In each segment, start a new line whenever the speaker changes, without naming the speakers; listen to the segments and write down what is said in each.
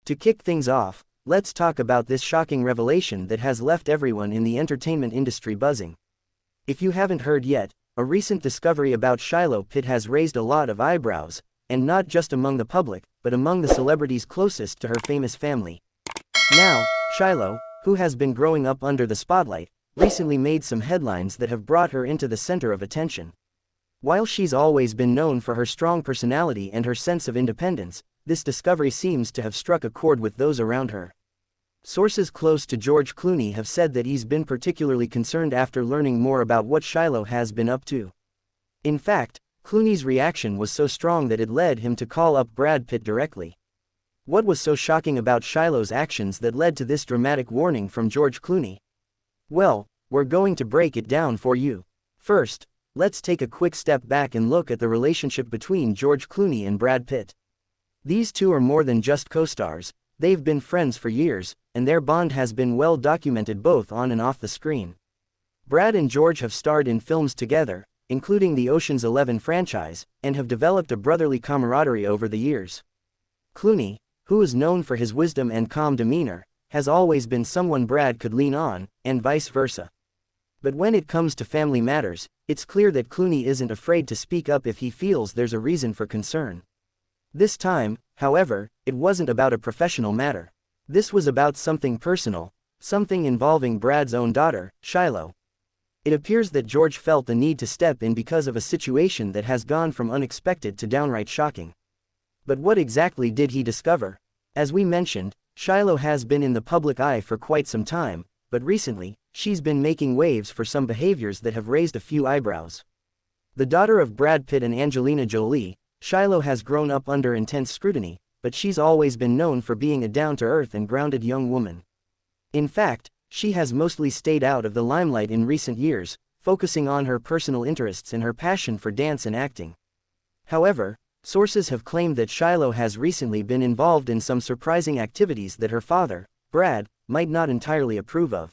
To kick things off, let's talk about this shocking revelation that has left everyone in the entertainment industry buzzing. If you haven't heard yet, a recent discovery about Shiloh Pitt has raised a lot of eyebrows, and not just among the public, but among the celebrities closest to her famous family. Now, Shiloh, who has been growing up under the spotlight, recently made some headlines that have brought her into the center of attention. While she's always been known for her strong personality and her sense of independence, this discovery seems to have struck a chord with those around her. Sources close to George Clooney have said that he's been particularly concerned after learning more about what Shiloh has been up to. In fact, Clooney's reaction was so strong that it led him to call up Brad Pitt directly. What was so shocking about Shiloh's actions that led to this dramatic warning from George Clooney? Well, we're going to break it down for you. First, let's take a quick step back and look at the relationship between George Clooney and Brad Pitt. These two are more than just co-stars, they've been friends for years, and their bond has been well documented both on and off the screen. Brad and George have starred in films together, including the Ocean's 11 franchise, and have developed a brotherly camaraderie over the years. Clooney, who is known for his wisdom and calm demeanor, has always been someone Brad could lean on, and vice versa. But when it comes to family matters, it's clear that Clooney isn't afraid to speak up if he feels there's a reason for concern. This time, however, it wasn't about a professional matter. This was about something personal, something involving Brad's own daughter, Shiloh. It appears that George felt the need to step in because of a situation that has gone from unexpected to downright shocking. But what exactly did he discover? As we mentioned, Shiloh has been in the public eye for quite some time, but recently, she's been making waves for some behaviors that have raised a few eyebrows. The daughter of Brad Pitt and Angelina Jolie, Shiloh has grown up under intense scrutiny, but she's always been known for being a down-to-earth and grounded young woman. In fact, she has mostly stayed out of the limelight in recent years, focusing on her personal interests and her passion for dance and acting. However, sources have claimed that Shiloh has recently been involved in some surprising activities that her father, Brad, might not entirely approve of.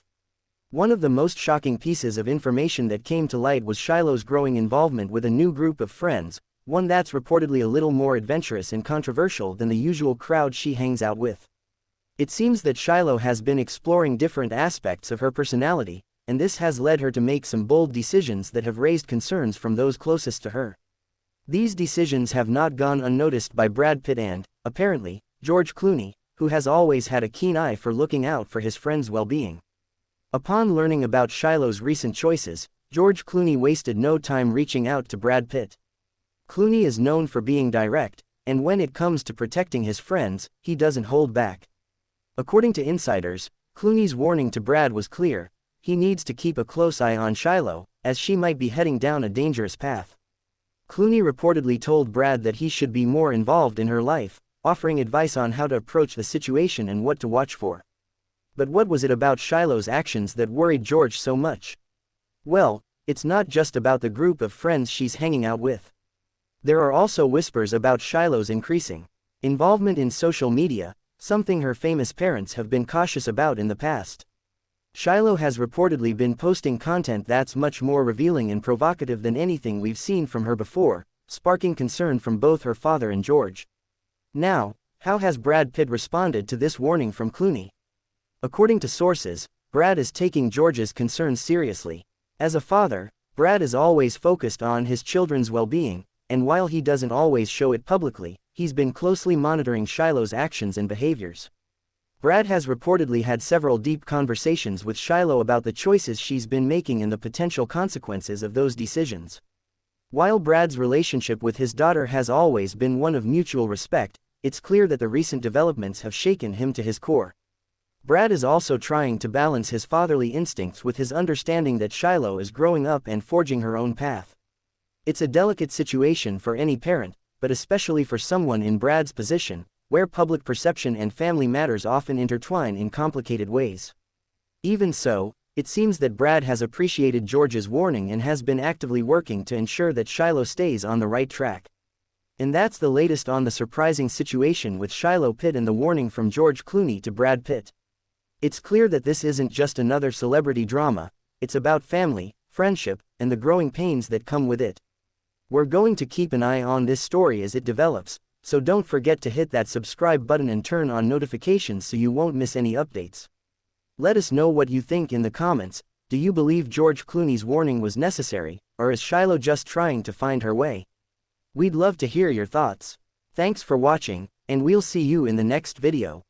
One of the most shocking pieces of information that came to light was Shiloh's growing involvement with a new group of friends, one that's reportedly a little more adventurous and controversial than the usual crowd she hangs out with. It seems that Shiloh has been exploring different aspects of her personality, and this has led her to make some bold decisions that have raised concerns from those closest to her. These decisions have not gone unnoticed by Brad Pitt and, apparently, George Clooney, who has always had a keen eye for looking out for his friends' well-being. Upon learning about Shiloh's recent choices, George Clooney wasted no time reaching out to Brad Pitt. Clooney is known for being direct, and when it comes to protecting his friends, he doesn't hold back. According to insiders, Clooney's warning to Brad was clear: he needs to keep a close eye on Shiloh, as she might be heading down a dangerous path. Clooney reportedly told Brad that he should be more involved in her life, offering advice on how to approach the situation and what to watch for. But what was it about Shiloh's actions that worried George so much? Well, it's not just about the group of friends she's hanging out with. There are also whispers about Shiloh's increasing involvement in social media, something her famous parents have been cautious about in the past. Shiloh has reportedly been posting content that's much more revealing and provocative than anything we've seen from her before, sparking concern from both her father and George. Now, how has Brad Pitt responded to this warning from Clooney? According to sources, Brad is taking George's concerns seriously. As a father, Brad is always focused on his children's well-being, and while he doesn't always show it publicly, he's been closely monitoring Shiloh's actions and behaviors. Brad has reportedly had several deep conversations with Shiloh about the choices she's been making and the potential consequences of those decisions. While Brad's relationship with his daughter has always been one of mutual respect, it's clear that the recent developments have shaken him to his core. Brad is also trying to balance his fatherly instincts with his understanding that Shiloh is growing up and forging her own path. It's a delicate situation for any parent, but especially for someone in Brad's position, where public perception and family matters often intertwine in complicated ways. Even so, it seems that Brad has appreciated George's warning and has been actively working to ensure that Shiloh stays on the right track. And that's the latest on the surprising situation with Shiloh Pitt and the warning from George Clooney to Brad Pitt. It's clear that this isn't just another celebrity drama, it's about family, friendship, and the growing pains that come with it. We're going to keep an eye on this story as it develops, so don't forget to hit that subscribe button and turn on notifications so you won't miss any updates. Let us know what you think in the comments. Do you believe George Clooney's warning was necessary, or is Shiloh just trying to find her way? We'd love to hear your thoughts. Thanks for watching, and we'll see you in the next video.